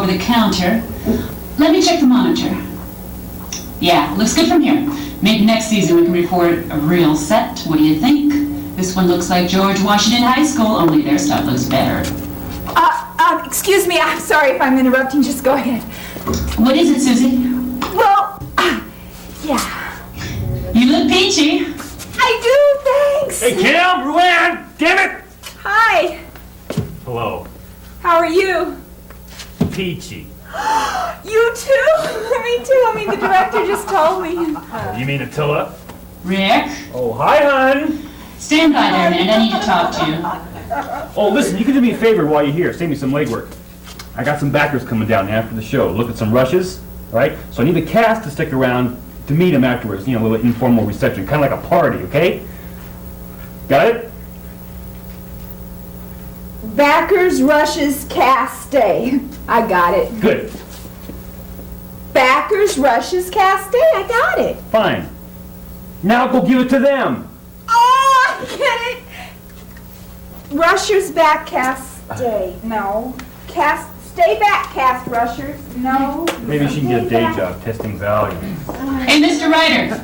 over the counter. Let me check the monitor. Yeah, looks good from here. Maybe next season we can report a real set. What do you think? This one looks like George Washington High School, only their stuff looks better. Excuse me, I'm sorry if I'm interrupting. Just go ahead. What is it, Susie? Well, yeah. You look peachy. I do, thanks. Hey, Kim, Ruanne, damn it! Hi. Hello. How are you? Peachy. You too? Me too. I mean, the director just told me. You mean Attila? Rick? Oh, hi, hon. Stand by there a minute, I need to talk to you. Oh, listen, you can do me a favor while you're here. Save me some legwork. I got some backers coming down after the show. Look at some rushes, right? So I need the cast to stick around to meet them afterwards. You know, a little informal reception, kind of like a party, okay? Got it? Backers, rushes, cast, stay. I got it. Good. Backers, rushes, cast, stay. I got it. Fine. Now go give it to them. Oh, I get it. Rushers, back, cast, stay. No. Cast, stay back, cast, rushers. No. Maybe she can get a day job testing value. Hey, Mr. Ryder.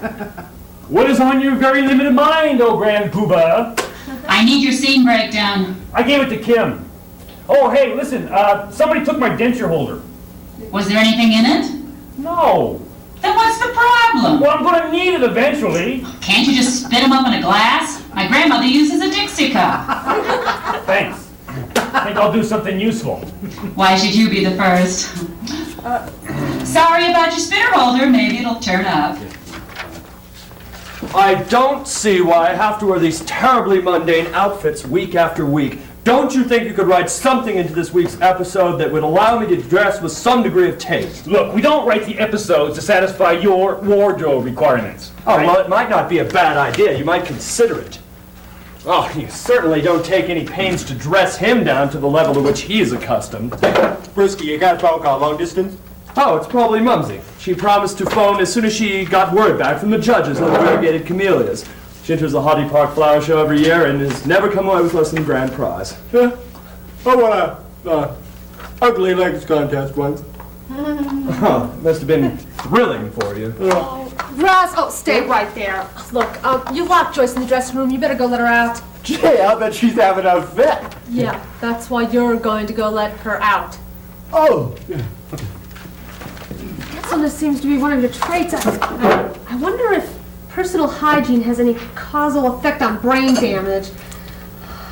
What is on your very limited mind, oh grand poobah? I need your scene breakdown. I gave it to Kim. Oh, hey, listen, somebody took my denture holder. Was there anything in it? No. Then what's the problem? Well, I'm going to need it eventually. Can't you just spit them up in a glass? My grandmother uses a Dixie cup. Thanks. I think I'll do something useful. Why should you be the first? Sorry about your spitter holder. Maybe it'll turn up. I don't see why I have to wear these terribly mundane outfits week after week. Don't you think you could write something into this week's episode that would allow me to dress with some degree of taste? Look, we don't write the episodes to satisfy your wardrobe requirements. Oh, right? well, it might not be a bad idea. You might consider it. Oh, you certainly don't take any pains to dress him down to the level to which he is accustomed. Brisky, you got a phone call long distance? Oh, it's probably Mumsy. She promised to phone as soon as she got word back from the judges on the variegated camellias. She enters the Hottie Park Flower Show every year and has never come away with less than grand prize. Yeah. I won a ugly legs contest once. Oh, must have been thrilling for you. Russ, stay right there. Look, you locked Joyce in the dressing room. You better go let her out. Gee, I'll bet she's having a fit. Yeah, that's why you're going to go let her out. Oh. This seems to be one of your traits. I wonder if personal hygiene has any causal effect on brain damage.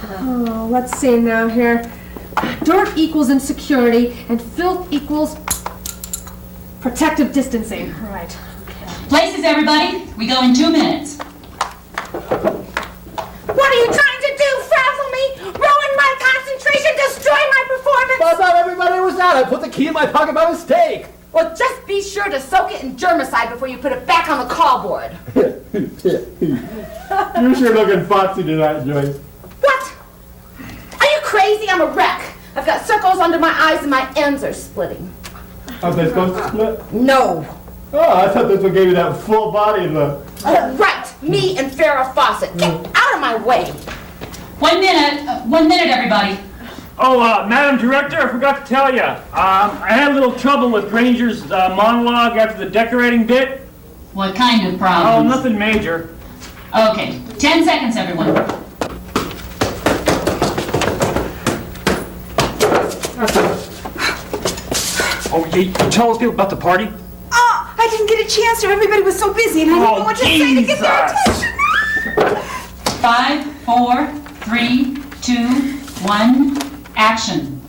Oh, let's see now here. Dirt equals insecurity, and filth equals protective distancing. Right. Places, everybody. We go in 2 minutes. What are you trying to do? Frazzle me? Ruin my concentration? Destroy my performance? I thought everybody was out. I put the key in my pocket by mistake. Well, just be sure to soak it in germicide before you put it back on the call board. You're sure looking foxy tonight, Joyce. What? Are you crazy? I'm a wreck. I've got circles under my eyes and my ends are splitting. Aren't they supposed to split? No. Oh, I thought this one gave you that full body look. Right. Me and Farrah Fawcett. Get out of my way. 1 minute. 1 minute, everybody. Oh, Madam Director, I forgot to tell you. I had a little trouble with Granger's monologue after the decorating bit. What kind of Oh, problem? nothing major. Okay, 10 seconds, everyone. Oh, you tell us people about the party? Oh, I didn't get a chance to. Everybody was so busy and I didn't know what to say to get their attention. 5, 4, 3, 2, 1, action.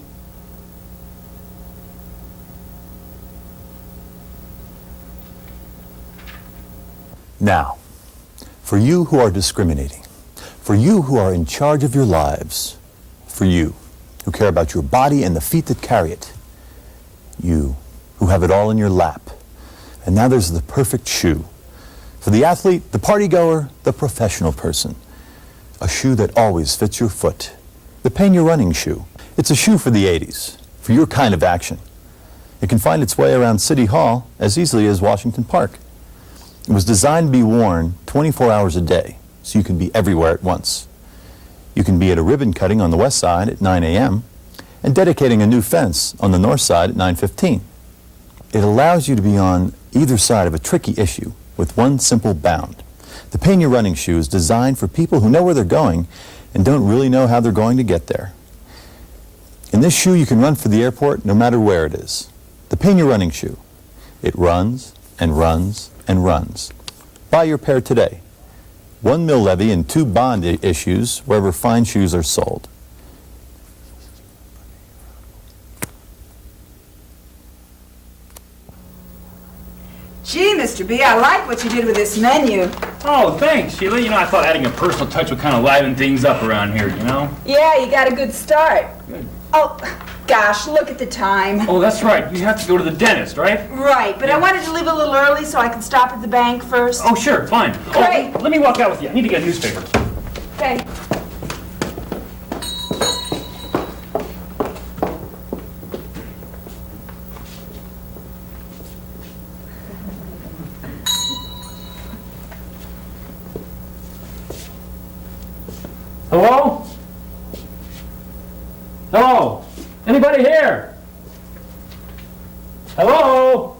Now, for you who are discriminating, for you who are in charge of your lives, for you who care about your body and the feet that carry it, you who have it all in your lap, and now there's the perfect shoe. For the athlete, the party goer, the professional person. A shoe that always fits your foot. The Pena Running Shoe. It's a shoe for the 80s, for your kind of action. It can find its way around City Hall as easily as Washington Park. It was designed to be worn 24 hours a day, so you can be everywhere at once. You can be at a ribbon cutting on the west side at 9 a.m., and dedicating a new fence on the north side at 9:15. It allows you to be on either side of a tricky issue with one simple bound. The Pena Running Shoe is designed for people who know where they're going and don't really know how they're going to get there. In this shoe, you can run for the airport no matter where it is. The Pena Running Shoe. It runs and runs and runs. Buy your pair today. 1 mill levy and 2 bond issues wherever fine shoes are sold. Gee, Mr. B, I like what you did with this menu. Oh, thanks, Sheila. You know, I thought adding a personal touch would kind of liven things up around here, you know? Yeah, you got a good start. Good. Oh, gosh, look at the time. Oh, that's right. You have to go to the dentist, right? Right, but I wanted to leave a little early so I could stop at the bank first. Oh, sure, fine. Great. Oh, let me walk out with you. I need to get a newspaper. Okay. Hello? Hello? Anybody here? Hello?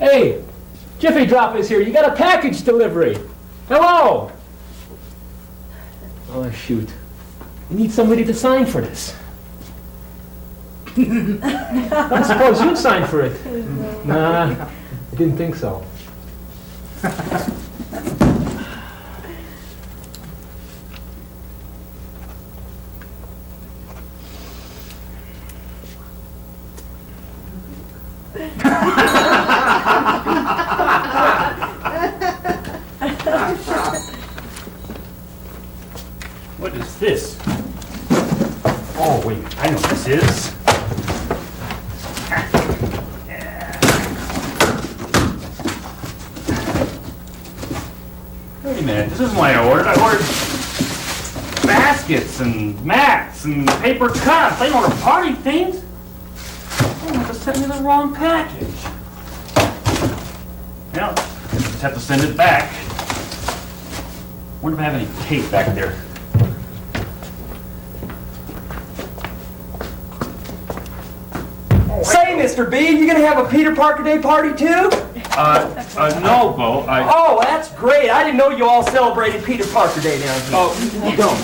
Hey, Jiffy Drop is here. You got a package delivery. Hello? Oh, shoot. We need somebody to sign for this. I suppose you'd sign for it. Nah, I didn't think so. What is this? Oh, wait, I know what this is. Wait a minute, this isn't what I ordered. I ordered baskets and mats and paper cups. I didn't order party things. They must have sent me the wrong package. Well, I just have to send it back. Wonder if I have any tape back there. Say, Mr. B, you gonna have a Peter Parker Day party too? No, Bo. Oh, that's great. I didn't know you all celebrated Peter Parker Day down here. Oh, you don't.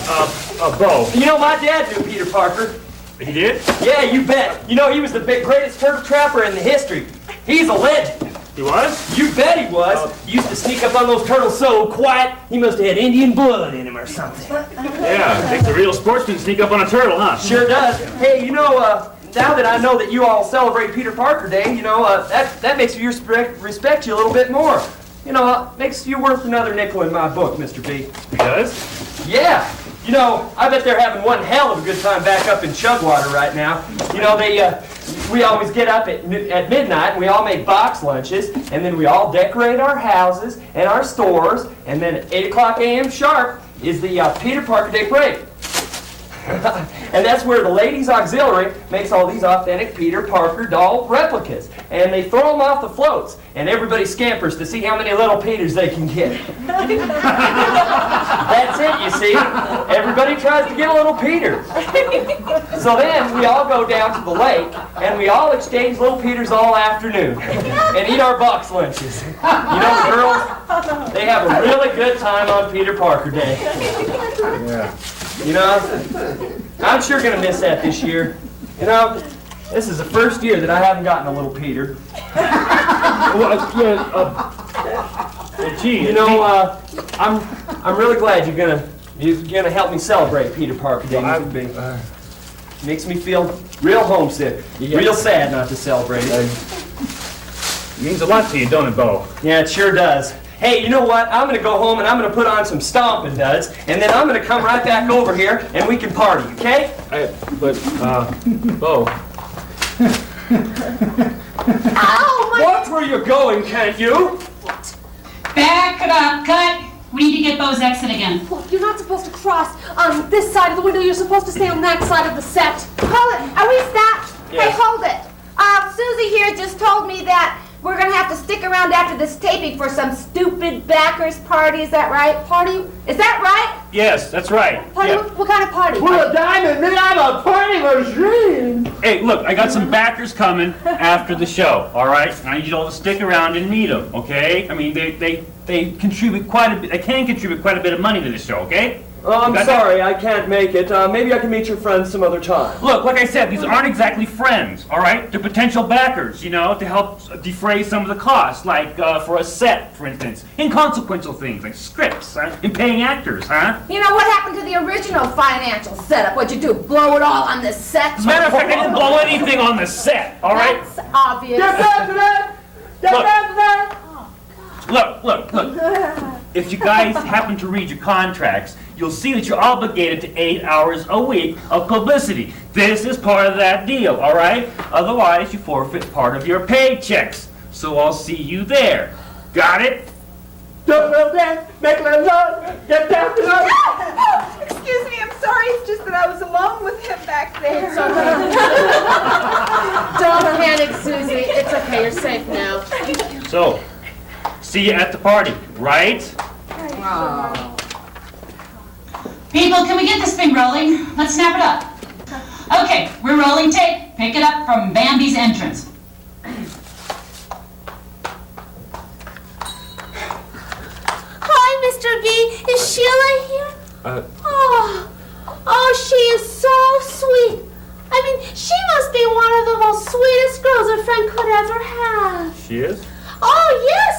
Bo. You know, my dad knew Peter Parker. He did? Yeah, you bet. You know, he was the greatest turtle trapper in the history. He's a legend. He was? You bet he was. He used to sneak up on those turtles so quiet, he must have had Indian blood in him or something. Yeah, makes a real sportsman sneak up on a turtle, huh? Sure does. Hey, you know, now that I know that you all celebrate Peter Parker Day, you know, that makes you respect you a little bit more. You know, makes you worth another nickel in my book, Mr. B. He does? Yeah. You know, I bet they're having one hell of a good time back up in Chugwater right now. You know, we always get up at midnight and we all make box lunches, and then we all decorate our houses and our stores, and then at 8 o'clock a.m. sharp is the Peter Parker Day Parade. And that's where the Ladies Auxiliary makes all these authentic Peter Parker doll replicas. And they throw them off the floats, and everybody scampers to see how many little Peters they can get. That's it, you see. Everybody tries to get a little Peter. So then we all go down to the lake, and we all exchange little Peters all afternoon and eat our box lunches. You know, girls, they have a really good time on Peter Parker Day. Yeah. You know, I'm sure gonna miss that this year. You know, this is the first year that I haven't gotten a little Peter. Gee, You know, I'm really glad you're gonna help me celebrate Peter Parker Day. Mr. B. Makes me feel real homesick, real sad not to celebrate it. means a lot to you, don't it, Bo? Yeah, it sure does. Hey, you know what? I'm going to go home and I'm going to put on some stomping duds, and then I'm going to come right back over here and we can party, okay? Bo. Ow, Watch where you're going, can't you? Back it up, cut. We need to get Bo's exit again. Look, you're not supposed to cross on this side of the window. You're supposed to stay on that side of the set. Hold it. Are we stopped? Yes. Hey, hold it. Susie here just told me that we're going to have to stick around after this taping for some stupid backers party. Is that right? Party? Is that right? Yes, that's right. Party? Yeah. What kind of party? Put a dime in me, I'm a party machine. Hey, look, I got some backers coming after the show, all right? And I need you all to stick around and meet them, okay? I mean, they contribute quite a bit, they can contribute quite a bit of money to this show, okay? I'm sorry, I can't make it. Maybe I can meet your friends some other time. Look, like I said, these aren't exactly friends, all right? They're potential backers, you know, to help defray some of the costs, like for a set, for instance. Inconsequential things like scripts, and paying actors, huh? You know what happened to the original financial setup? What'd you do, blow it all on this set? As a matter of fact, I didn't blow anything on the set, all right? That's obvious. Get back to that! Get Look. back to that! Look. If you guys happen to read your contracts, you'll see that you're obligated to 8 hours a week of publicity. This is part of that deal, all right? Otherwise, you forfeit part of your paychecks. So I'll see you there. Got it? Don't little dance, make a little noise, get down to that! Excuse me, I'm sorry. It's just that I was alone with him back there. Don't panic, Susie. It's okay. You're safe now. So, see you at the party, right? People, can we get this thing rolling? Let's snap it up. Okay, we're rolling tape. Pick it up from Bambi's entrance. Hi, Mr. B. Is Sheila here? Oh, she is so sweet. I mean, she must be one of the most sweetest girls a friend could ever have. She is? Oh, yes.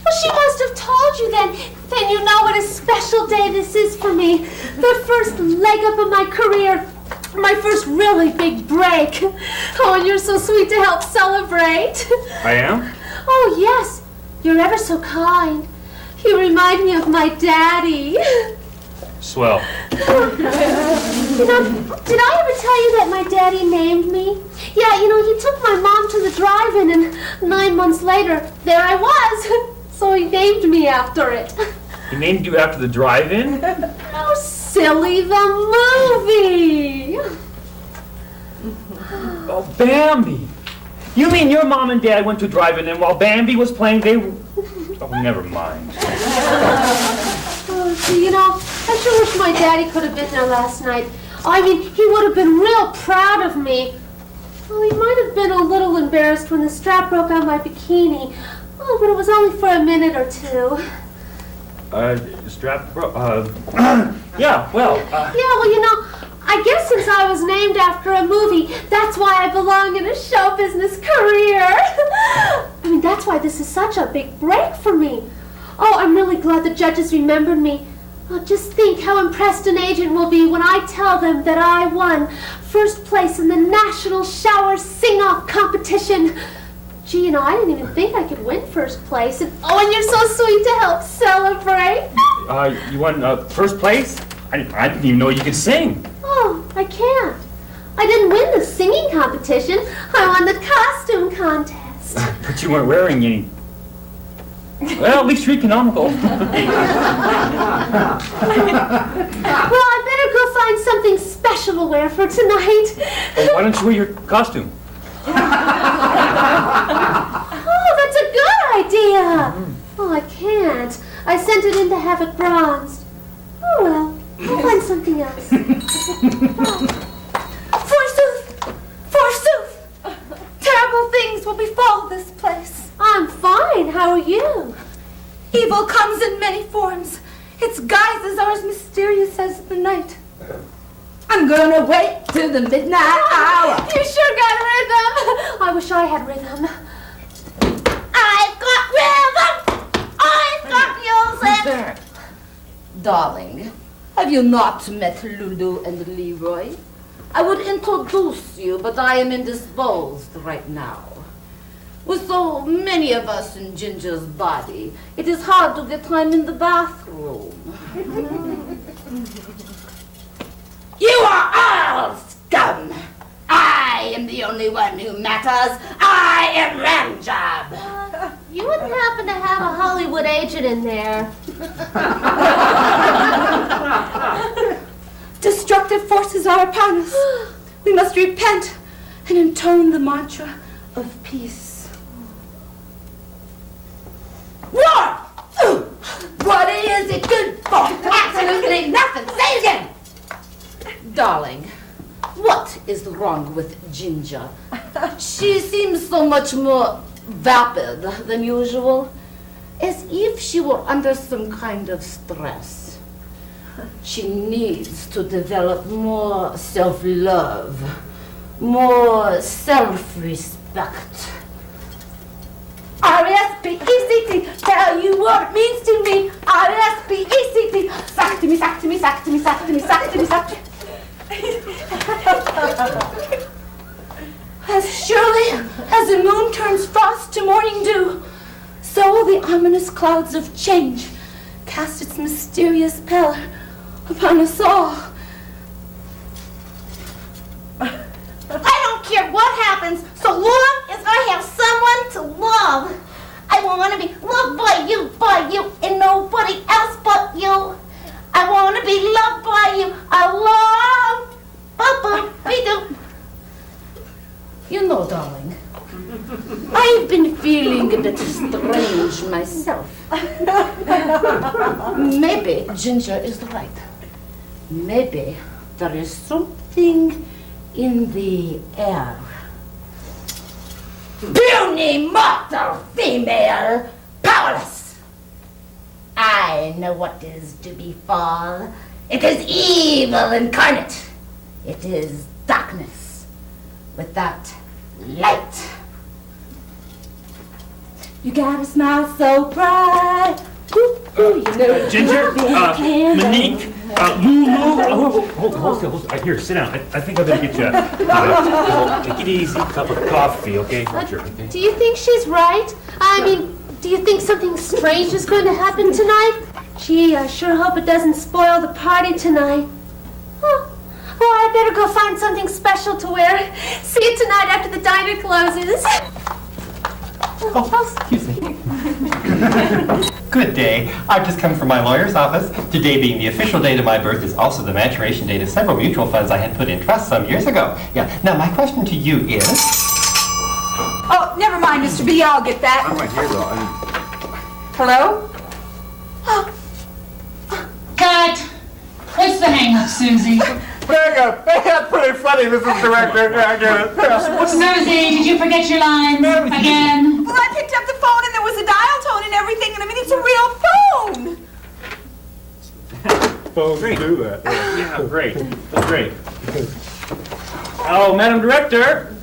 Well, she must have told you then. Then you know what a special day this is for me. The first leg up of my career. My first really big break. Oh, and you're so sweet to help celebrate. I am? Oh, yes. You're ever so kind. You remind me of my daddy. Swell. You know, did I ever tell you that my daddy named me? Yeah, you know, he took my mom to the drive-in, and 9 months later, there I was. So he named me after it. He named you after the drive-in? Oh, silly, the movie. Oh, Bambi. You mean your mom and dad went to drive-in, and while Bambi was playing, they were... Oh, never mind. Oh, you know, I sure wish my daddy could have been there last night. I mean, he would have been real proud of me. Well, he might have been a little embarrassed when the strap broke on my bikini. Oh, but it was only for a minute or two. Strap bro... yeah, well... Yeah, well, you know, I guess since I was named after a movie, that's why I belong in a show business career. I mean, that's why this is such a big break for me. Oh, I'm really glad the judges remembered me. Oh, just think how impressed an agent will be when I tell them that I won first place in the National Shower Sing-Off Competition. Gee, you know, I didn't even think I could win first place. And you're so sweet to help celebrate. You won first place? I didn't even know you could sing. Oh, I can't. I didn't win the singing competition. I won the costume contest. But you weren't wearing any. Well, at least you're economical. Well, I better go find something special to wear for tonight. Why don't you wear your costume? Oh, that's a good idea. Oh, I can't. I sent it in to have it bronzed. Oh, well, I'll find something else. Forsooth! Terrible things will befall this place. I'm fine. How are you? Evil comes in many forms. Its guises are as mysterious as the night. I'm gonna wait till the midnight hour. You sure got rhythm. I wish I had rhythm. I've got rhythm! I've got music! Darling, have you not met Lulu and Leroy? I would introduce you, but I am indisposed right now. With so many of us in Ginger's body, it is hard to get time in the bathroom. You are all scum! I am the only one who matters. I am Ramjob. You wouldn't happen to have a Hollywood agent in there. Destructive forces are upon us. We must repent and intone the mantra of peace. War! What is it good for? Absolutely nothing. Say it again. Darling, what is wrong with Ginger? She seems so much more vapid than usual, as if she were under some kind of stress. She needs to develop more self-love, more self-respect. R-E-S-P-E-C-T, tell you what it means to me. R-E-S-P-E-C-T, suck to me, suck to me, suck to me, suck to me, suck to me, suck to me. As surely as the moon turns frost to morning dew, so the ominous clouds of change cast its mysterious pallor upon us all. I don't care what happens, so long as I have someone to love. I want to be loved by you, and nobody else but you. I want to be loved by you. I love, ba-ba-be-do. You know, darling, I've been feeling a bit strange myself. Maybe Ginger is right. Maybe there is something in the air. Puny mortal female, powerless. I know what is to befall. It is evil incarnate. It is darkness without light. You gotta smile so bright. Ooh, you know Ginger, Monique, Lulu. Hold still. Here, sit down. I think I better get you take it easy, cup of coffee, okay? Sure, okay? Do you think she's right? I mean, do you think something strange is going to happen tonight? Gee, I sure hope it doesn't spoil the party tonight. Huh. Well, I better go find something special to wear. See you tonight after the diner closes. Oh, excuse me. Good day. I've just come from my lawyer's office. Today being the official date of my birth is also the maturation date of several mutual funds I had put in trust some years ago. Yeah. Now, my question to you is... Oh, never mind, Mr. B. I'll get that. I'm right here, though. Hello? Cut! What's the hang-up, Susie? That's pretty funny, Mrs. Director. Yeah, I get it. Yeah. Susie, did you forget your lines again? Well, I picked up the phone and there was a dial tone and everything, and I mean, it's a real phone. Phones do that. Yeah, great. That's great. Oh, Madam Director.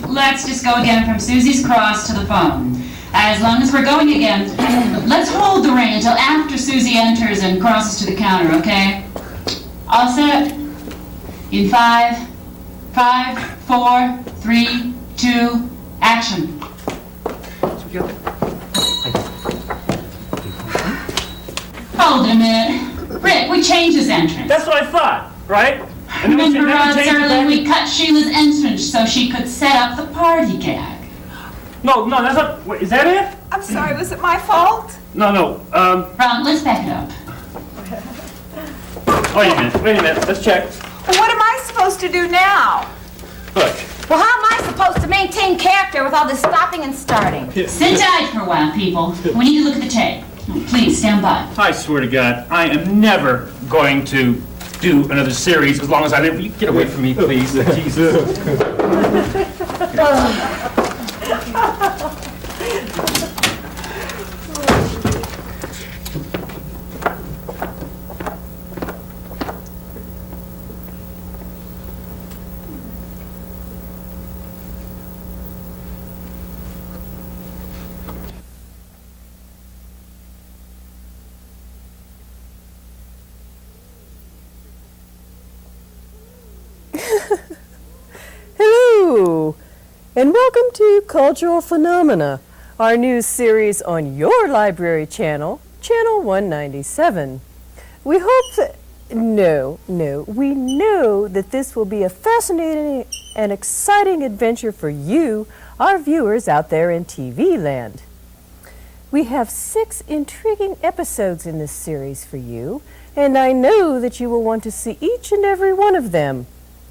Let's just go again from Susie's cross to the phone. As long as we're going again, let's hold the ring until after Susie enters and crosses to the counter, okay? All set? In 5, 4, 3, 2, action. Hold it a minute. Rick, we changed his entrance. That's what I thought, right? And then Remember, Rod changed it Serling, back. we cut Sheila's entrance so she could set up the party gag. No, that's not. Wait, is that it? I'm sorry, was it my fault? No. Ron, let's back it up. Wait a minute. Let's check. Well, what am I supposed to do now? Look. Well, how am I supposed to maintain character with all this stopping and starting? Sit tight for a while, people. We need to look at the tape. Please, stand by. I swear to God, I am never going to do another series as long as I live. Will you get away from me, please? Jesus. Hello, and welcome to Cultural Phenomena, our new series on your library channel, Channel 197. We hope that, we know that this will be a fascinating and exciting adventure for you, our viewers out there in TV land. We have 6 intriguing episodes in this series for you, and I know that you will want to see each and every one of them.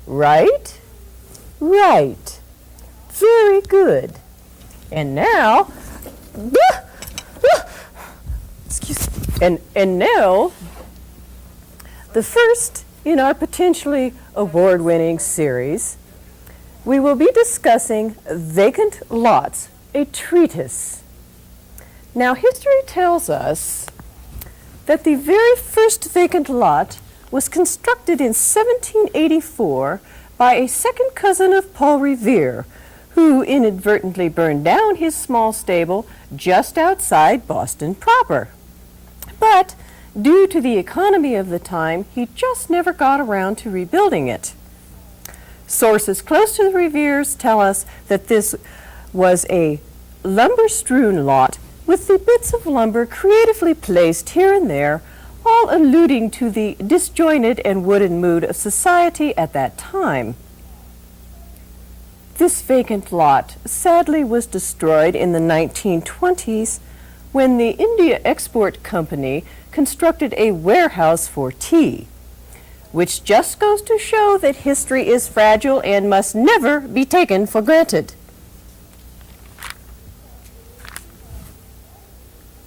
Right? Right. Very good. And now, excuse me. And now, The first in our potentially award-winning series, we will be discussing Vacant Lots, a treatise. Now, history tells us that the very first vacant lot was constructed in 1784 by a second cousin of Paul Revere, who inadvertently burned down his small stable just outside Boston proper. But due to the economy of the time, he just never got around to rebuilding it. Sources close to the Reveres tell us that this was a lumber-strewn lot with the bits of lumber creatively placed here and there, all alluding to the disjointed and wooden mood of society at that time. This vacant lot sadly was destroyed in the 1920s when the India Export Company constructed a warehouse for tea, which just goes to show that history is fragile and must never be taken for granted.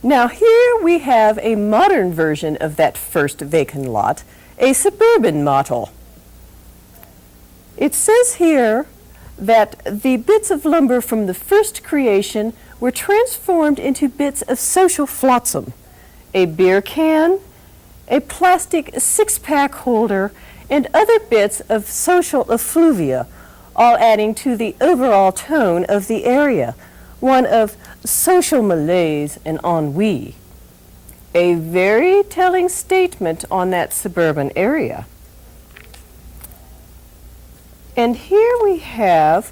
Now here we have a modern version of that first vacant lot, a suburban model. It says here that the bits of lumber from the first creation were transformed into bits of social flotsam, a beer can, a plastic six-pack holder, and other bits of social effluvia, all adding to the overall tone of the area, one of social malaise and ennui. A very telling statement on that suburban area. And here we have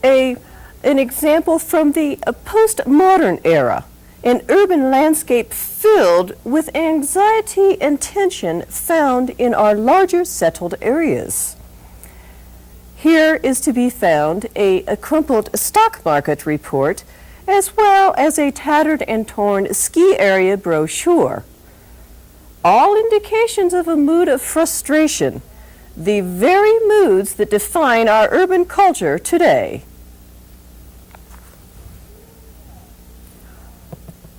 an example from the postmodern era, an urban landscape filled with anxiety and tension found in our larger settled areas. Here is to be found a crumpled stock market report, as well as a tattered and torn ski area brochure. All indications of a mood of frustration, the very moods that define our urban culture today.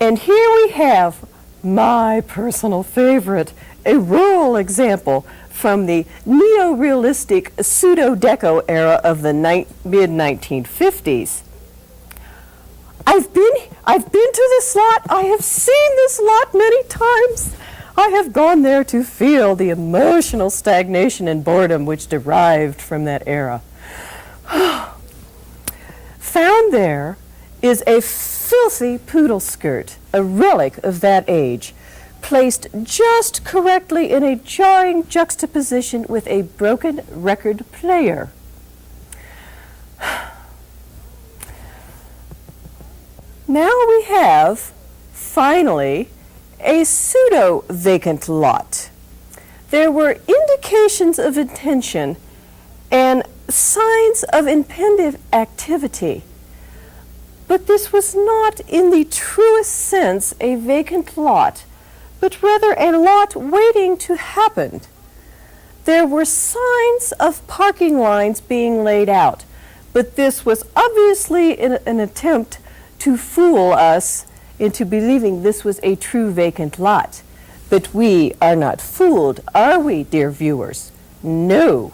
And here we have my personal favorite, a rural example from the neo-realistic pseudo-deco era of the mid-1950s. I've been to this lot. I have seen this lot many times. I have gone there to feel the emotional stagnation and boredom which derived from that era. Found there is a filthy poodle skirt, a relic of that age, placed just correctly in a jarring juxtaposition with a broken record player. Now we have, finally, a pseudo-vacant lot. There were indications of intention and signs of impending activity, but this was not in the truest sense a vacant lot, but rather a lot waiting to happen. There were signs of parking lines being laid out, but this was obviously an attempt to fool us into believing this was a true vacant lot. But we are not fooled, are we, dear viewers? No.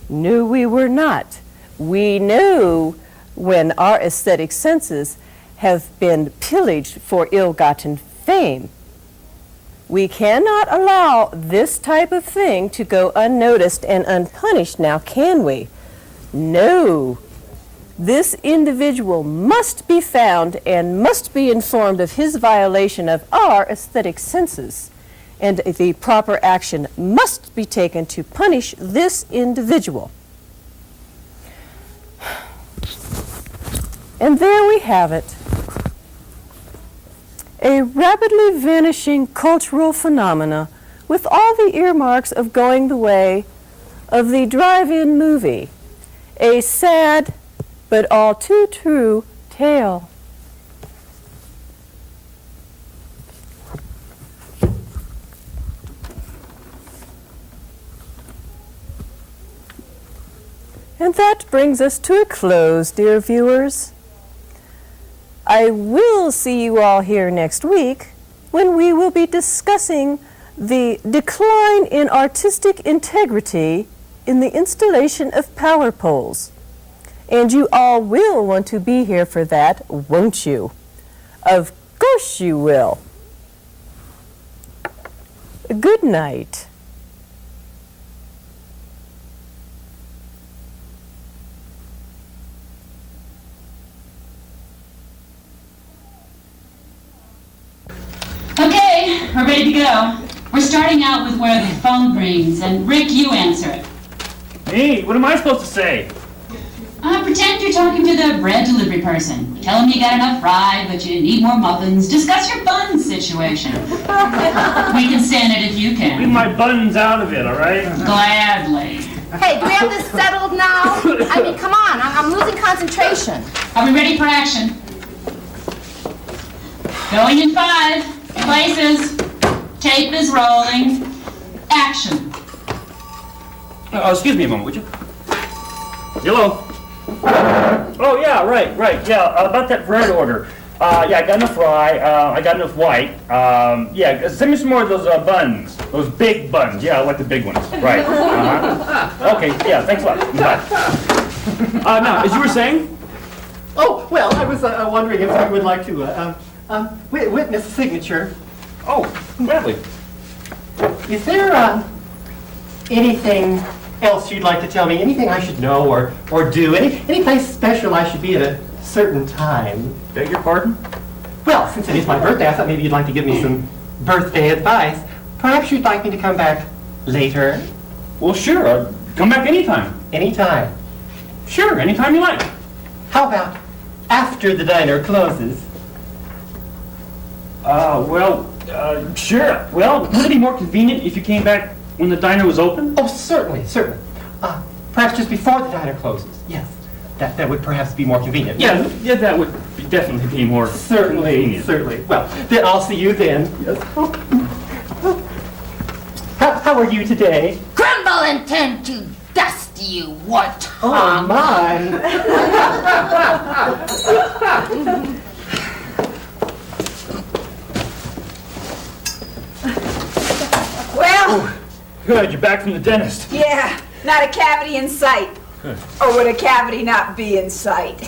No, we were not. We know when our aesthetic senses have been pillaged for ill-gotten fame. We cannot allow this type of thing to go unnoticed and unpunished now, can we? No. This individual must be found and must be informed of his violation of our aesthetic senses, and the proper action must be taken to punish this individual. And there we have it. A rapidly vanishing cultural phenomena with all the earmarks of going the way of the drive-in movie. A sad but all too true tale. And that brings us to a close, dear viewers. I will see you all here next week when we will be discussing the decline in artistic integrity in the installation of power poles. And you all will want to be here for that, won't you? Of course you will. Good night. Okay, we're ready to go. We're starting out with where the phone rings, and Rick, you answer it. Hey, what am I supposed to say? Pretend you're talking to the bread delivery person. Tell them you got enough fried, but you need more muffins. Discuss your bun situation. We can stand it if you Leave can. my buns out of it, all right? Gladly. Hey, do we have this settled now? I mean, come on, I'm losing concentration. Are we ready for action? Going in 5 places. Tape is rolling. Action. Excuse me a moment, would you? Hello? Oh, yeah, right, yeah, about that bread order. Yeah, I got enough rye, I got enough white. Yeah, send me some more of those buns. Those big buns, yeah, I like the big ones, right. Okay, yeah, thanks a lot, bye. Now, as you were saying? Oh, well, I was wondering if you would like to witness a signature. Oh, gladly. Is there anything else you'd like to tell me? Anything I should know or do? Any place special I should be at a certain time? Beg your pardon? Well, since it is my birthday, I thought maybe you'd like to give me some birthday advice. Perhaps you'd like me to come back later? Well, sure, come back anytime. Anytime. Sure, anytime you like. How about after the diner closes? Sure. Well, would it be more convenient if you came back when the diner was open? Oh, certainly. Perhaps just before the diner closes. Yes, that would perhaps be more convenient. Yeah, that would definitely be more convenient. Certainly. Well, then I'll see you then. Yes. How are you today? Crumble and turn to dust, you wart. Oh, my. Well, Good, you're back from the dentist. yeah, not a cavity in sight. Or would a cavity not be in sight?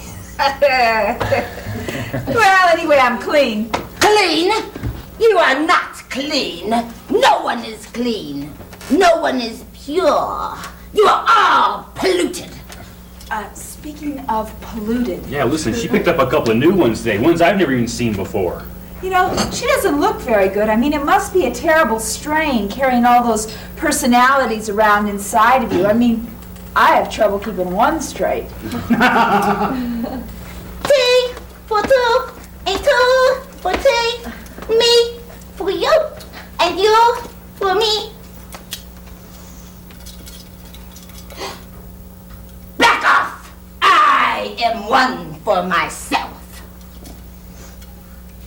Well, anyway, I'm clean. Clean? You are not clean. No one is clean. No one is pure. You are all polluted. Speaking of polluted, Yeah, listen, she picked up a couple of new ones today, ones I've never even seen before. you know, she doesn't look very good. I mean, it must be a terrible strain carrying all those personalities around inside of you. I mean, I have trouble keeping one straight. T for two, and two for T. Me for you, and you for me. Back off! I am one for myself.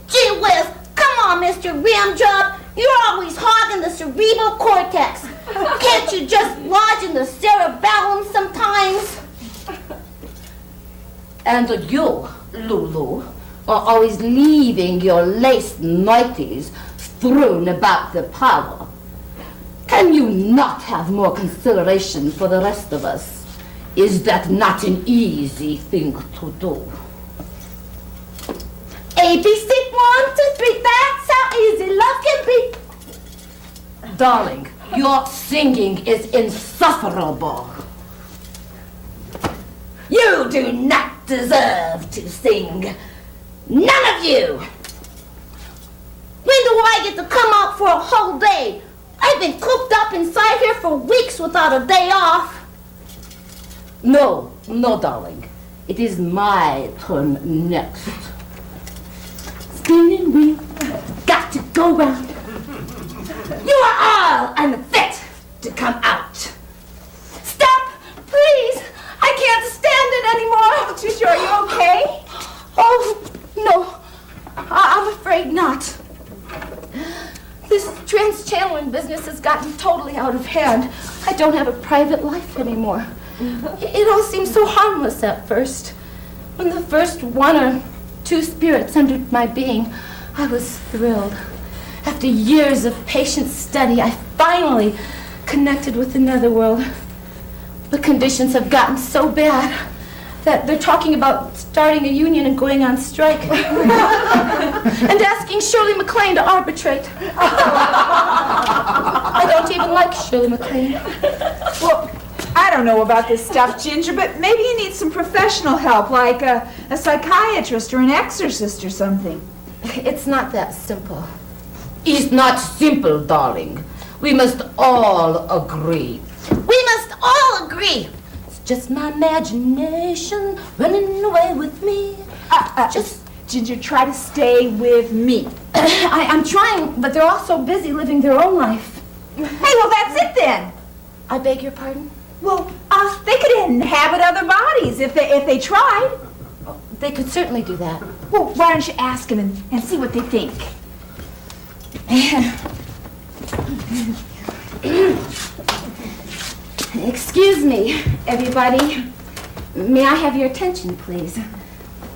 Gee whiz, come on, Mr. Rimjob. You're always hogging the cerebral cortex. Can't you just lodge in the cerebellum sometimes? And you, Lulu, are always leaving your lace nighties strewn about the parlor. Can you not have more consideration for the rest of us? Is that not an easy thing to do? A, B, C, 1, 2, 3, that's how easy love can be. Darling, your singing is insufferable. You do not deserve to sing. None of you. When do I get to come out for a whole day? I've been cooped up inside here for weeks without a day off. No, darling. It is my turn next. Spinning wheel, got to go round. You are all unfit to come out. Stop, please. I can't stand it anymore. Tricia, are you okay? Oh, no. I'm afraid not. This trans-channeling business has gotten totally out of hand. I don't have a private life anymore. It all seemed so harmless at first. When the first 1 or 2 spirits entered my being, I was thrilled. After years of patient study, I finally connected with the netherworld. The conditions have gotten so bad that they're talking about starting a union and going on strike. And asking Shirley MacLaine to arbitrate. I don't even like Shirley MacLaine. Well, I don't know about this stuff, Ginger, but maybe you need some professional help, like a psychiatrist or an exorcist or something. It's not that simple. It's not simple, darling. We must all agree. We must all agree. It's just my imagination running away with me. Ginger, try to stay with me. I'm trying, but they're all so busy living their own life. Hey, well, that's it then. I beg your pardon? Well, they could inhabit other bodies if they tried. They could certainly do that. Well, why don't you ask them and see what they think? Excuse me, everybody. May I have your attention, please?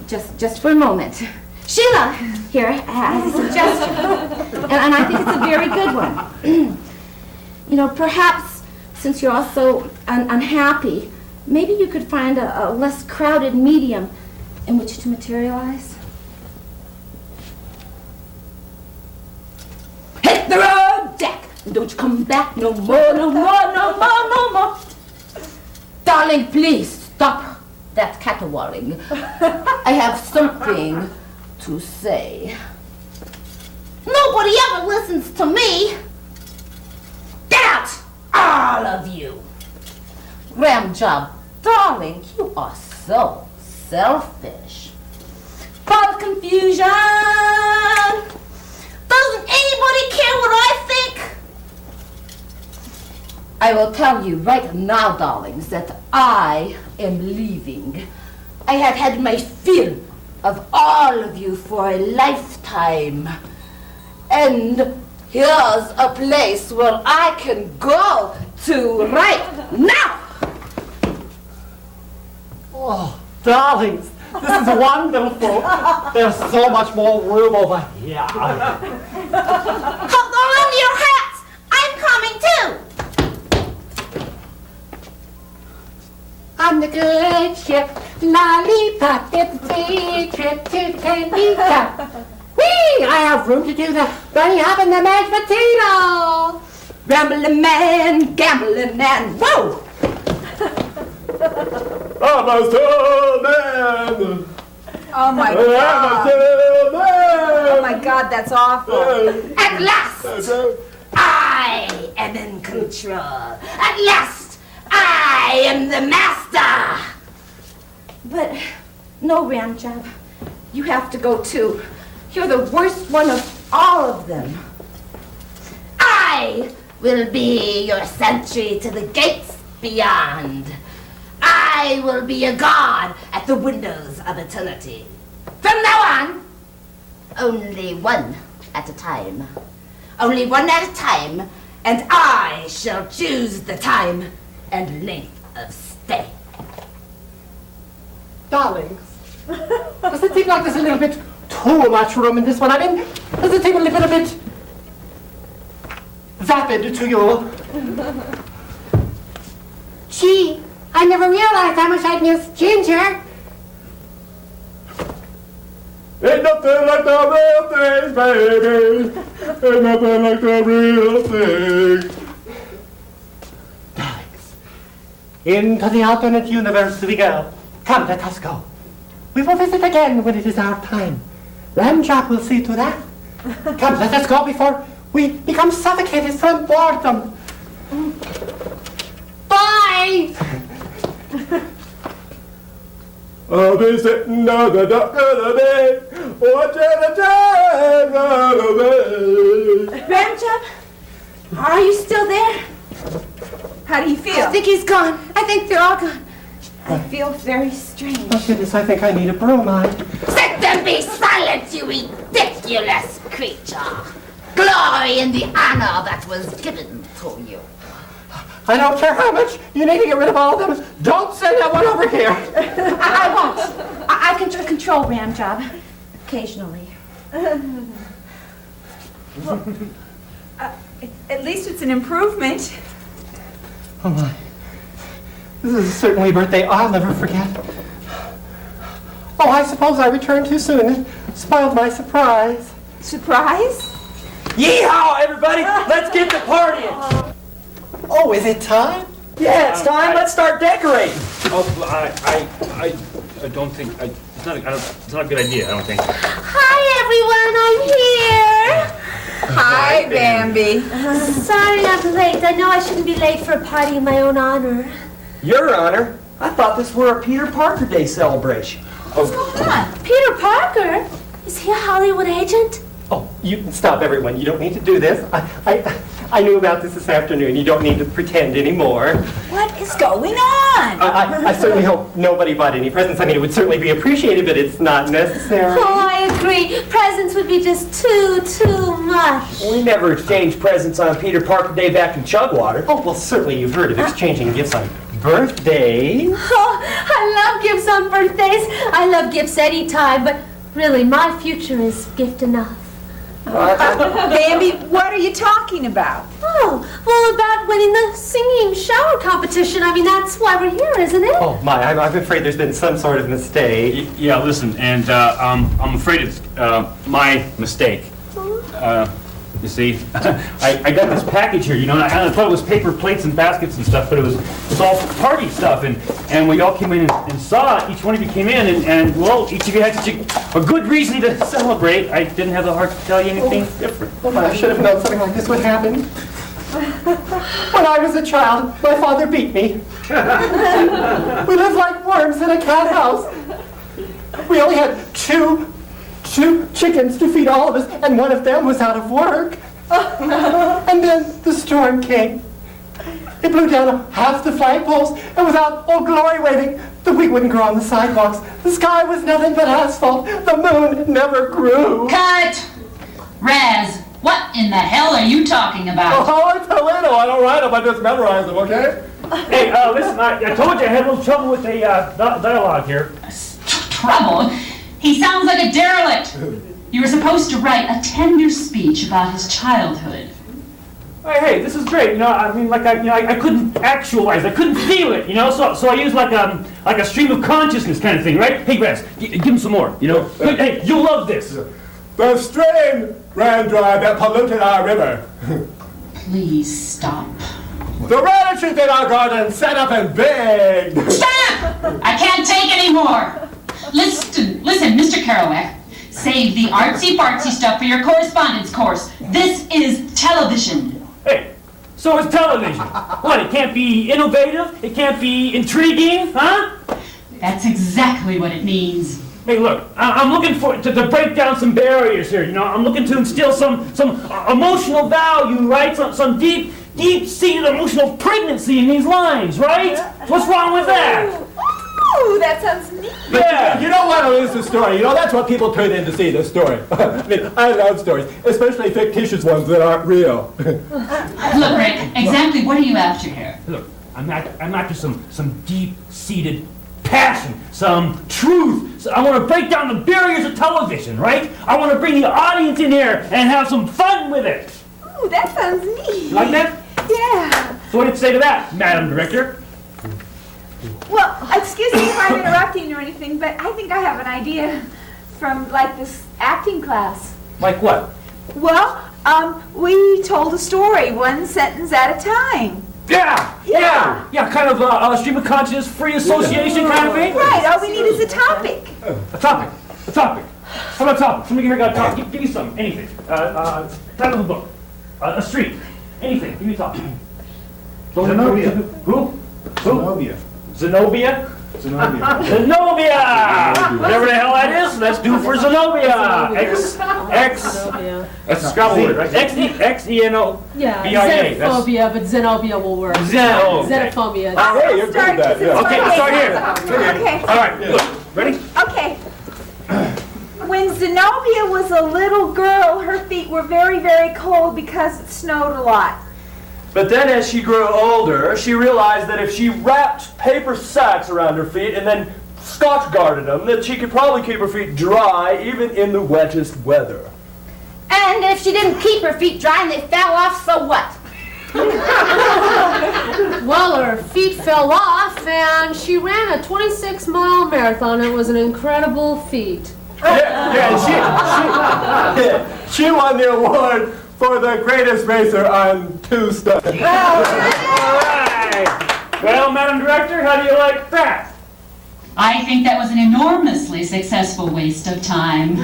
Just for a moment. Sheila here has a suggestion, and I think it's a very good one. You know, perhaps since you're all so unhappy, maybe you could find a less crowded medium in which to materialize. Hit the road, Jack! Don't you come back no more, no more, no more, no more! Darling, please stop that caterwauling. I have something to say. Nobody ever listens to me. Get out, all of you. Ram job, darling, you are so selfish. Full of confusion. Doesn't anybody care what I think? I will tell you right now, darlings, that I am leaving. I have had my fill of all of you for a lifetime. And here's a place where I can go to right now. Oh, darlings, this is wonderful. There's so much more room over here. Hold on to your hats! I'm coming too! On the good ship, lollipop, it's a free trip to the candy shop. Whee! I have room to do the bunny hop and the mashed potato. Rambling man, gambling man, whoa! I'm a soul man. Oh my I'm a God. soul man. Oh my God, that's awful. At last, I am in control. At last, I am the master. But no, Ramjob, you have to go too. You're the worst one of all of them. I will be your sentry to the gates beyond. I will be a guard at the windows of eternity. From now on, only one at a time. Only one at a time, and I shall choose the time and length of stay. Darlings, does it seem like there's a little bit too much room in this one? I mean, does it seem a little bit vapid to you? Gee, I never realized how much I'd miss Ginger. Ain't nothing like the real thing, baby. Ain't nothing like the real thing. Darlings, into the alternate universe we go. Come, let us go. We will visit again when it is our time. Ramjock will see to that. Come, let us go before we become suffocated from boredom. Bye! I'll be sitting on the dock of the bay, watching the tide run away. Ramjob, are you still there? How do you feel? I think he's gone. I think they're all gone. I feel very strange. Oh goodness, I think I need a bromide. Sit and be silent, you ridiculous creature. Glory in the honor that was given to you. I don't care how much you need to get rid of all of them. Don't send that one over here. I won't. I can control Ramjob occasionally. At least it's an improvement. Oh my. This is certainly a birthday I'll never forget. Oh, I suppose I returned too soon and spoiled my surprise. Surprise? Yeehaw, everybody! Let's get to partying! Oh, is it time? Yeah, it's time. Let's start decorating. Oh, I don't think, it's not a good idea, I don't think. Hi, everyone. I'm here. Hi, Bambi. Sorry I'm late. I know I shouldn't be late for a party in my own honor. Your Honor, I thought this were a Peter Parker Day celebration. What's going on? Peter Parker? Is he a Hollywood agent? Oh, you can stop, everyone. You don't need to do this. I knew about this afternoon. You don't need to pretend anymore. What is going on? I certainly hope nobody bought any presents. I mean, it would certainly be appreciated, but it's not necessary. Oh, I agree. Presents would be just too much. We never exchanged presents on Peter Parker Day back in Chugwater. Oh, well, certainly you've heard of exchanging gifts on birthdays. Oh, I love gifts on birthdays. I love gifts anytime, but really, my future is gift enough. Bambi, what are you talking about? Oh, well, about winning the singing shower competition. I mean, that's why we're here, isn't it? Oh, my, I'm afraid there's been some sort of mistake. Yeah, listen, and I'm afraid it's my mistake. You see, I got this package here, you know, and I thought it was paper plates and baskets and stuff, but it was all party stuff, and we all came in and saw it. Each one of you came in, and well, each of you had such a good reason to celebrate. I didn't have the heart to tell you anything different. Oh my, I should have known something like this would happen. When I was a child, my father beat me. We lived like worms in a cat house. We only had two chickens to feed all of us, and one of them was out of work. And then the storm came. It blew down half the flagpoles, and without Old Glory waving, the wheat wouldn't grow on the sidewalks. The sky was nothing but asphalt. The moon never grew. Cut! Raz, what in the hell are you talking about? Oh, I tell you, I don't write them, I just memorize them, okay? Hey, listen, I told you I had a little trouble with the dialogue here. Trouble? He sounds like a derelict. You were supposed to write a tender speech about his childhood. Hey, this is great. You know, I mean, like I couldn't actualize, I couldn't feel it. You know, so I used like a stream of consciousness kind of thing, right? Hey, Raz, give him some more. You know, hey, you'll love this. The stream ran dry that polluted our river. Please stop. The radishes in our garden set up and begged. Stop! I can't take any more. Listen, Mr. Kerouac. Save the artsy-fartsy stuff for your correspondence course. This is television. Hey, so it's television. What, it can't be innovative? It can't be intriguing, huh? That's exactly what it means. Hey, look, I'm looking to break down some barriers here, you know? I'm looking to instill some emotional value, right? Some deep-seated emotional pregnancy in these lines, right? What's wrong with that? Ooh, that sounds neat. Yeah. You don't want to lose the story. You know, that's what people tune in to see, the story. I mean, I love stories, especially fictitious ones that aren't real. Look, Rick, exactly what are you after here? Look, I'm after some deep-seated passion, some truth. So I want to break down the barriers of television, right? I want to bring the audience in here and have some fun with it. Ooh, that sounds neat. You like that? Yeah. So what do you say to that, Madam Director? Well, excuse me if I'm interrupting or anything, but I think I have an idea from, like, this acting class. Like what? Well, we told a story, one sentence at a time. Yeah, kind of a stream of consciousness, free association kind of thing? Right, all we need is a topic. A topic. How about a topic? Somebody here got a topic. Give me some, anything. Title of the book. A street. Anything. Give me a topic. Zenobia. Who? Zenobia. Zenobia! Whatever the hell that is, let's do for Zenobia. That's a Scrabble word, right? X-E-N-O. Yeah, B-I-A. xenophobia, but Zenobia will work. Xenophobia. Hey, you're good at that. Yeah. Okay, let's start here. Okay. All right, look, ready? Okay. When Zenobia was a little girl, her feet were very, very cold because it snowed a lot. But then as she grew older, she realized that if she wrapped paper sacks around her feet and then Scotch guarded them, that she could probably keep her feet dry even in the wettest weather. And And if she didn't keep her feet dry and they fell off, so what? Well, her feet fell off and she ran a 26-mile marathon. It was an incredible feat. She won the award for the greatest racer on Tuesday. All right. Well, Madam Director, how do you like that? I think that was an enormously successful waste of time.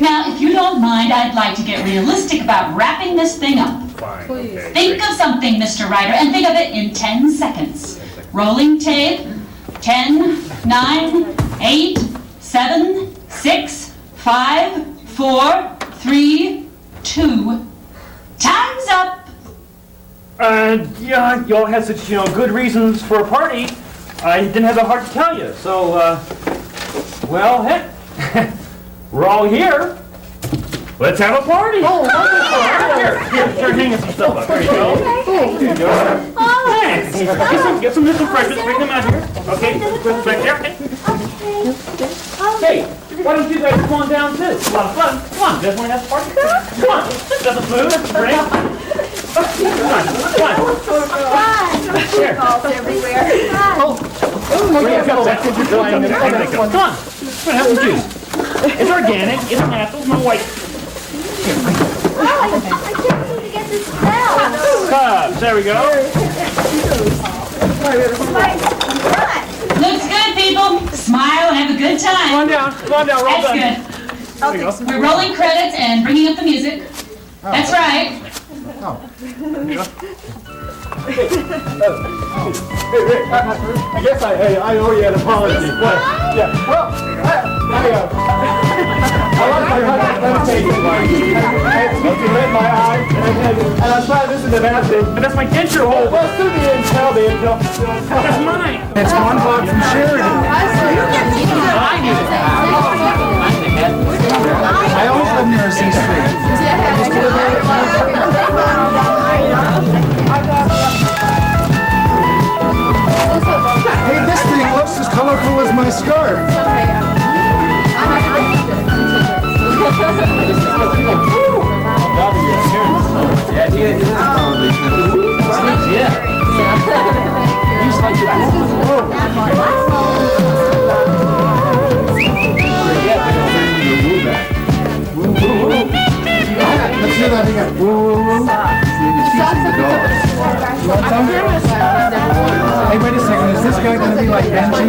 Now, if you don't mind, I'd like to get realistic about wrapping this thing up. Fine. Please. Okay, Think great. of something, Mr. Ryder, and think of it in 10 seconds. Rolling tape. 10, 9, 8, 7, 6, 5, 4, 3, 2. Time's up. Yeah, y'all had such, good reasons for a party. I didn't have the heart to tell you, so, well, heck, we're all here. Let's have a party. Oh, Here, start hanging some stuff up. There you go. There you go. Thanks. Get some refreshments, bring them out here. Okay, back there. Hey, why don't you guys come on down too? It's a lot of fun. Come on, you guys want to have a party? Come on, that's a food, that's a drink. Come on. Here. Balls everywhere. Come on, have some juice. It's organic, it's natural, no white. I can't seem to get this smell. Cups, there we go. Looks good, people. Smile and have a good time. Come on down, roll That's down. good. We're rolling credits and bringing up the music. That's right. Hey, Rick, I guess I owe you an apology. What? Yeah, well, I lost my meditation line. I had something in my eye, and I was trying to listen to that thing. But that's my denture hole. Well, Susie didn't tell me until... That's mine. It's one block from Sheridan. I always lived near C Street. Hey, this thing looks as colorful as my scarf. Let's hear that again. Hey, wait a second. Is this guy going to be like Benji?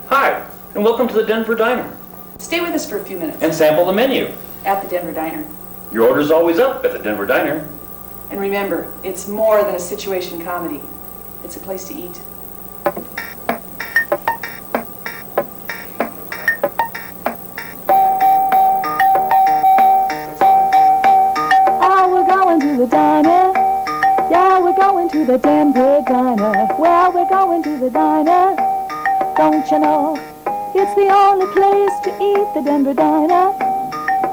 Hi, and welcome to the Denver Diner. Stay with us for a few minutes And sample the menu. at the Denver Diner. Your order's always up at the Denver Diner. And remember, it's more than a situation comedy. It's a place to eat. Oh, we're going to the diner. Yeah, we're going to the Denver Diner. Well, we're going to the diner. Don't you know? It's the only place to eat, the Denver Diner.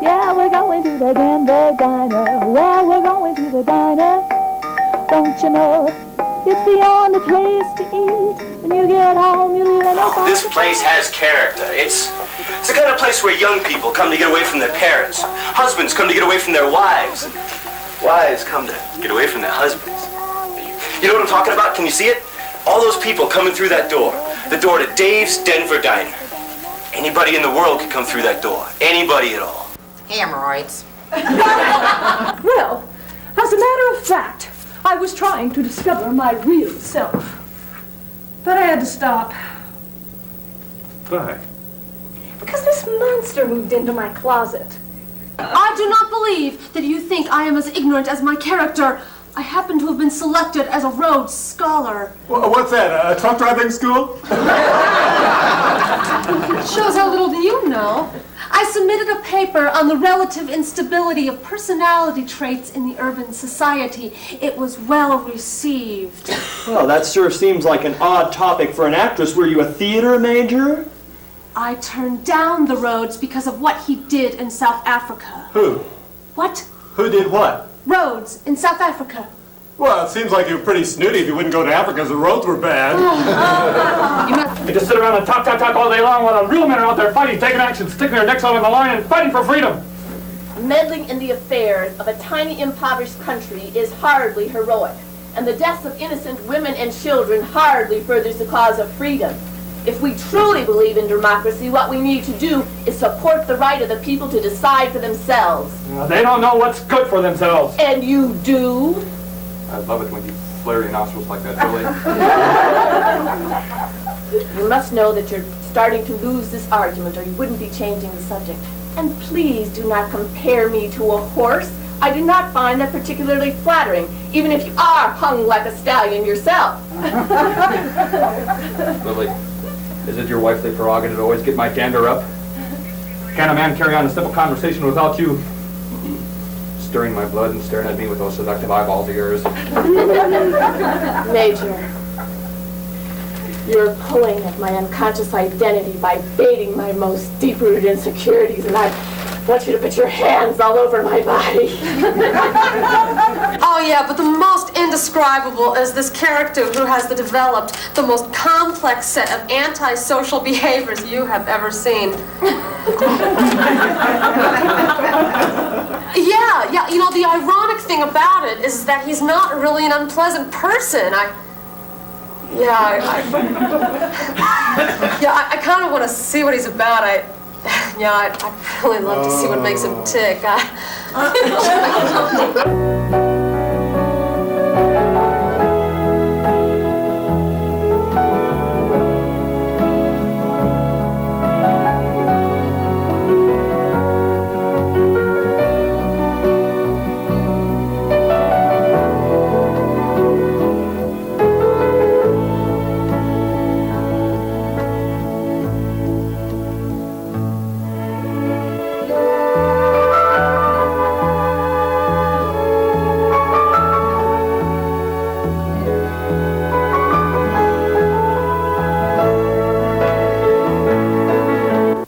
Yeah, we're going to the Denver Diner. Well, we're going to the diner. Don't you know? It's the only place to eat. When you get home, you leave nobody. This place has character. It's the kind of place where young people come to get away from their parents. Husbands come to get away from their wives. Wives come to get away from their husbands. You know what I'm talking about? Can you see it? All those people coming through that door. The door to Dave's Denver Diner. Anybody in the world could come through that door. Anybody at all. Hemorrhoids. Well, as a matter of fact, I was trying to discover my real self. But I had to stop. Why? Because this monster moved into my closet. I do not believe that you think I am as ignorant as my character. I happen to have been selected as a Rhodes Scholar. What's that, a truck driving school? It shows how little do you know. I submitted a paper on the relative instability of personality traits in the urban society. It was well received. Well, that sure seems like an odd topic for an actress. Were you a theater major? I turned down the Rhodes because of what he did in South Africa. Who? What? Who did what? roads in South Africa. Well, it seems like you were pretty snooty if you wouldn't go to Africa because the roads were bad. They just sit around and talk all day long while the real men are out there fighting, taking action, sticking their necks out on the line and fighting for freedom. Meddling in the affairs of a tiny, impoverished country is hardly heroic, and the deaths of innocent women and children hardly furthers the cause of freedom. If we truly believe in democracy, what we need to do is support the right of the people to decide for themselves. They don't know what's good for themselves. And you do? I love it when you flare your nostrils like that, Billy. You must know that you're starting to lose this argument, or you wouldn't be changing the subject. And please do not compare me to a horse. I do not find that particularly flattering, even if you are hung like a stallion yourself. Billy, is it your wifely prerogative to always get my gander up? Can a man carry on a simple conversation without you Stirring my blood and staring at me with those seductive eyeballs of yours? Major, you're pulling at my unconscious identity by baiting my most deep-rooted insecurities, and I want you to put your hands all over my body. Oh yeah, but the most indescribable is this character who has developed the most complex set of antisocial behaviors you have ever seen. Yeah, you know, the ironic thing about it is that he's not really an unpleasant person. I kind of want to see what he's about. I'd really love to see what makes him tick.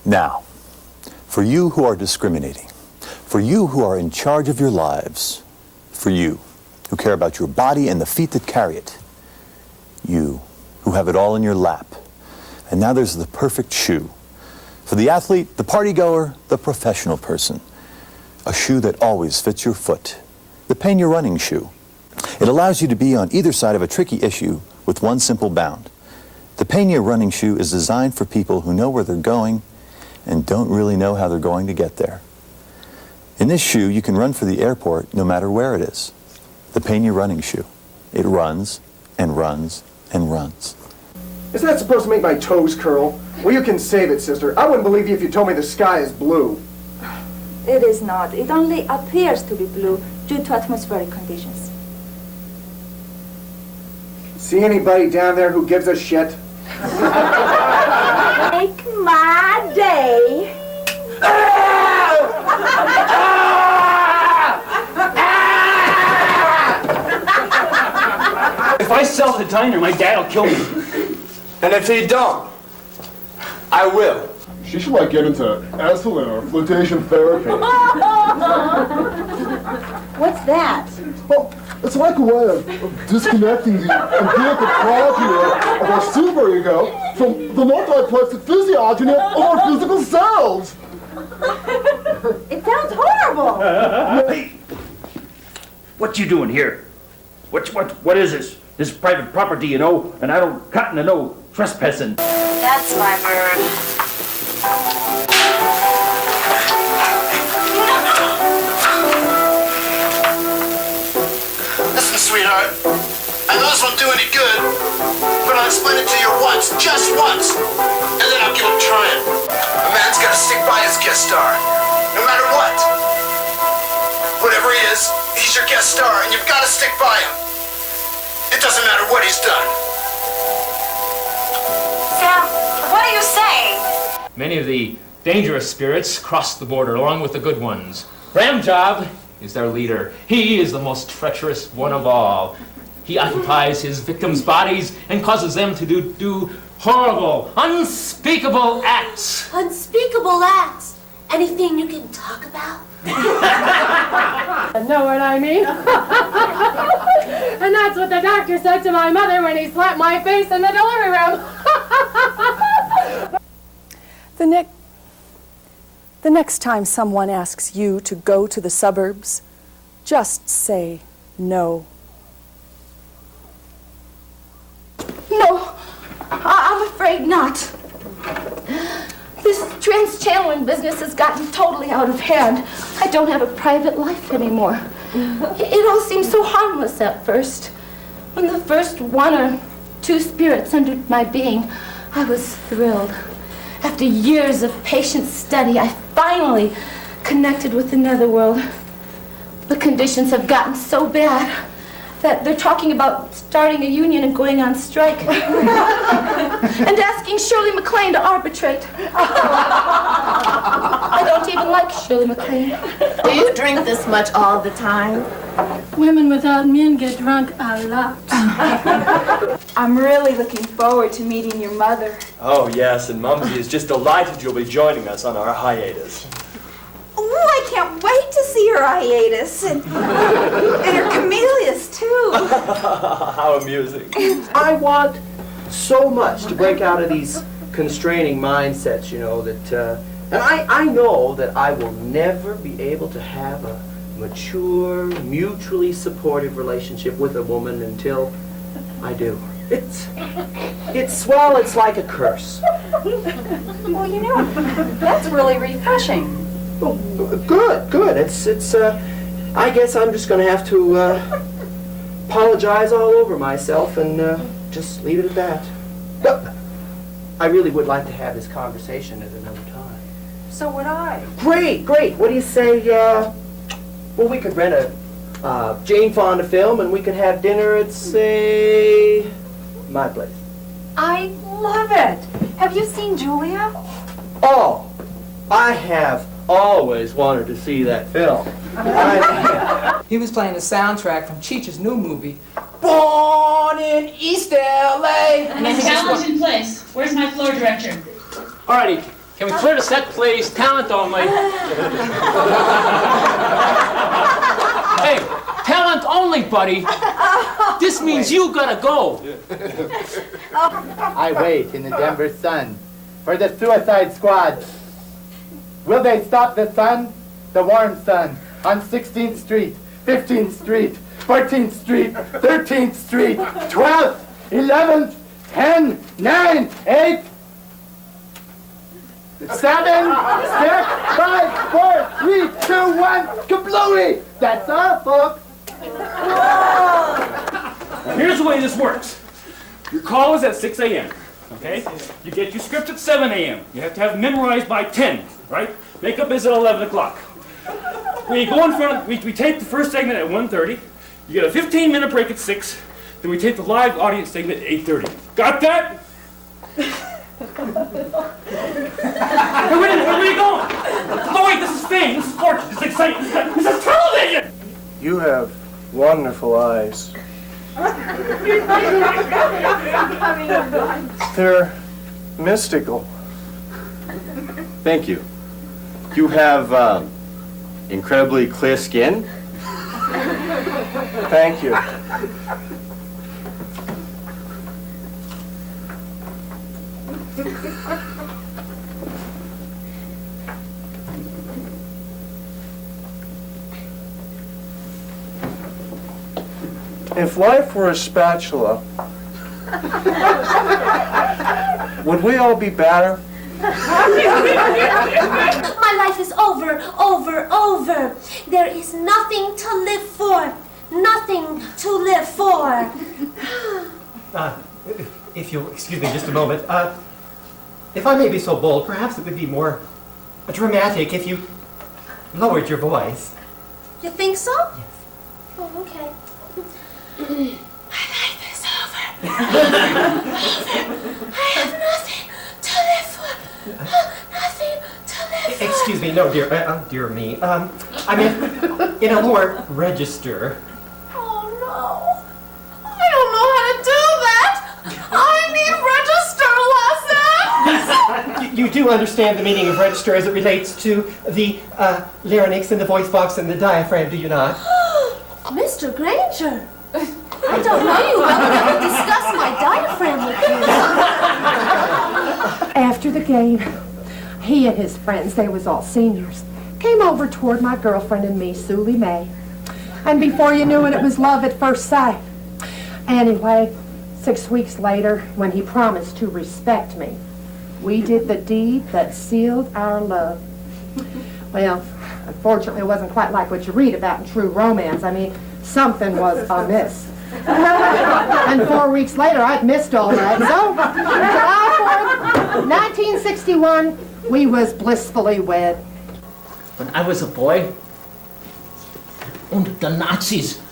Now, for you who are discriminating, for you who are in charge of your lives, for you who care about your body and the feet that carry it, you who have it all in your lap. And now there's the perfect shoe. For the athlete, the party goer, the professional person. A shoe that always fits your foot. The Pena Running Shoe. It allows you to be on either side of a tricky issue with one simple bound. The Pena Running Shoe is designed for people who know where they're going and don't really know how they're going to get there. In this shoe, you can run for the airport no matter where it is. The Pena Running Shoe. It runs and runs and runs. Isn't that supposed to make my toes curl? Well, you can save it, sister. I wouldn't believe you if you told me the sky is blue. It is not. It only appears to be blue due to atmospheric conditions. See anybody down there who gives a shit? Make my day. If I sell the diner, my dad'll kill me. And if he don't, I will. She should get into Esalen or flotation therapy. What's that? Well, it's like a way of disconnecting the empirical quality of our superego from the multiplexed physiogeny of our physical selves. It sounds horrible. Hey, what you doing here? What is this? This is private property, you know, and I don't cotton to no trespassing. That's my bird. Listen, sweetheart, I know this won't do any good, but I'll explain it to you once, just once, and then I'll give it a try. A man's gotta stick by his guest star, no matter what. Whatever he is, he's your guest star, and you've gotta stick by him. It doesn't matter what he's done. Sam, what are you saying? Many of the dangerous spirits cross the border along with the good ones. Ramjob is their leader. He is the most treacherous one of all. He occupies his victims' bodies and causes them to do horrible, unspeakable acts. Unspeakable acts? Anything you can talk about? Know what I mean? And that's what the doctor said to my mother when he slapped my face in the delivery room. The next time someone asks you to go to the suburbs, just say no. No, I'm afraid not. This trans-channeling business has gotten totally out of hand. I don't have a private life anymore. It all seemed so harmless at first. When the first 1 or 2 spirits entered my being, I was thrilled. After years of patient study, I finally connected with the netherworld. The conditions have gotten so bad that they're talking about starting a union and going on strike. And asking Shirley MacLaine to arbitrate. I don't even like Shirley MacLaine. Do you drink this much all the time? Women without men get drunk a lot. I'm really looking forward to meeting your mother. Oh, yes, and Mumsy is just delighted you'll be joining us on our hiatus. Oh, I can't wait to see her hiatus and her camellias too. How amusing. I want so much to break out of these constraining mindsets, you know, that, and I know that I will never be able to have a mature, mutually supportive relationship with a woman until I do. It's like a curse. Well, you know, that's really refreshing. Oh, good. It's I guess I'm just gonna have to apologize all over myself and just leave it at that. But I really would like to have this conversation at another time. So would I. Great. What do you say, well, we could rent a Jane Fonda film and we could have dinner at, say, my place. I love it. Have you seen Julia? Oh, I have always wanted to see that film. He was playing the soundtrack from Cheech's new movie, Born in East L.A. Talent in place. Where's my floor director? Alrighty, can we clear the set, please? Talent only. Hey, talent only, buddy. This means you gotta go. I wait in the Denver sun for the Suicide Squad. Will they stop the sun? The warm sun on 16th Street, 15th Street, 14th Street, 13th Street, 12th, 11th, 10, 9, 8, 7, 6, 5, 4, 3, 2, 1, kablooey! That's all, folks. Now, here's the way this works. Your call is at 6 a.m., okay? You get your script at 7 a.m. You have to have it memorized by 10, right? Makeup is at 11 o'clock. We go in front, we tape the first segment at 1:30. You get a 15-minute break at 6. Then we tape the live audience segment at 8:30. Got that? Hey, where are you going? No, wait, this is fame. This is fortune. This is exciting. This is television! You have wonderful eyes. They're mystical. Thank you. You have incredibly clear skin. Thank you. If life were a spatula, would we all be better? My life is over. There is nothing to live for. Nothing to live for. If you'll excuse me just a moment, if I may be so bold, perhaps it would be more dramatic if you lowered your voice. You think so? Yes. Oh, okay. My life is over. I have nothing to live for. Nothing to live for. Excuse me, no, dear me. I mean, in a lower register. Oh, no. I don't know how to do that. I need register lessons. You do understand the meaning of register as it relates to the larynx and the voice box and the diaphragm, do you not? Mr. Granger, I don't know you well enough to discuss my diaphragm with you. After the game, he and his friends, they was all seniors, came over toward my girlfriend and me, Sulie Mae. And before you knew it, it was love at first sight. Anyway, 6 weeks later, when he promised to respect me, we did the deed that sealed our love. Well, unfortunately, it wasn't quite like what you read about in true romance. I mean, something was amiss. And 4 weeks later, I'd missed all that. So, July 4th, 1961, we was blissfully wed. When I was a boy, and the Nazis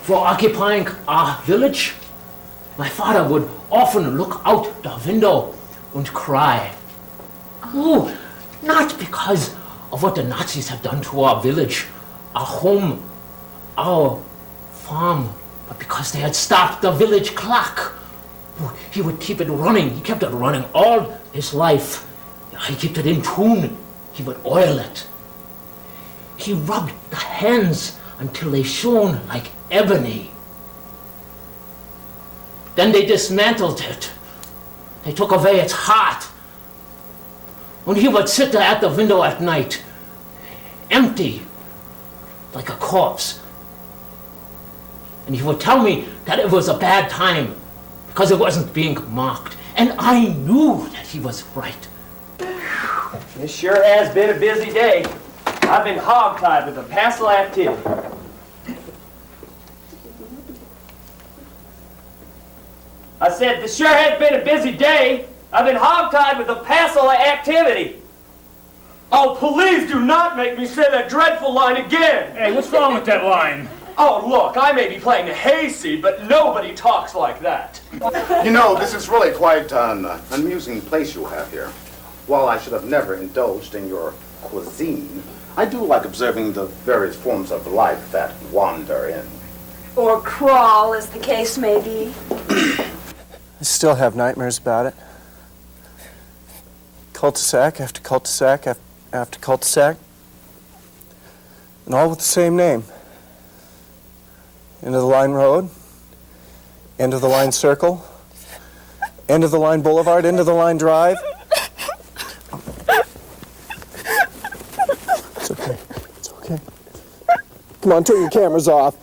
were occupying our village, my father would often look out the window and cry. Oh, not because of what the Nazis have done to our village, our home, our farm, but because they had stopped the village clock. Oh, he would keep it running. He kept it running all his life. He kept it in tune. He would oil it. He rubbed the hands until they shone like ebony. Then they dismantled it. They took away its heart. And he would sit there at the window at night, empty, like a corpse. And he would tell me that it was a bad time because it wasn't being marked. And I knew that he was right. This sure has been a busy day. I've been hogtied with a passel activity. I said, this sure has been a busy day. I've been hogtied with a passel activity. Oh, please do not make me say that dreadful line again. Hey, what's wrong with that line? Oh, look, I may be playing a hayseed, but nobody talks like that. You know, this is really quite an amusing place you have here. While I should have never indulged in your cuisine, I do like observing the various forms of life that wander in. Or crawl, as the case may be. I still have nightmares about it. Cul-de-sac after cul-de-sac after cul-de-sac. And all with the same name. End of the line road, end of the line circle, end of the line boulevard, end of the line drive. It's okay. It's okay. Come on, turn your cameras off.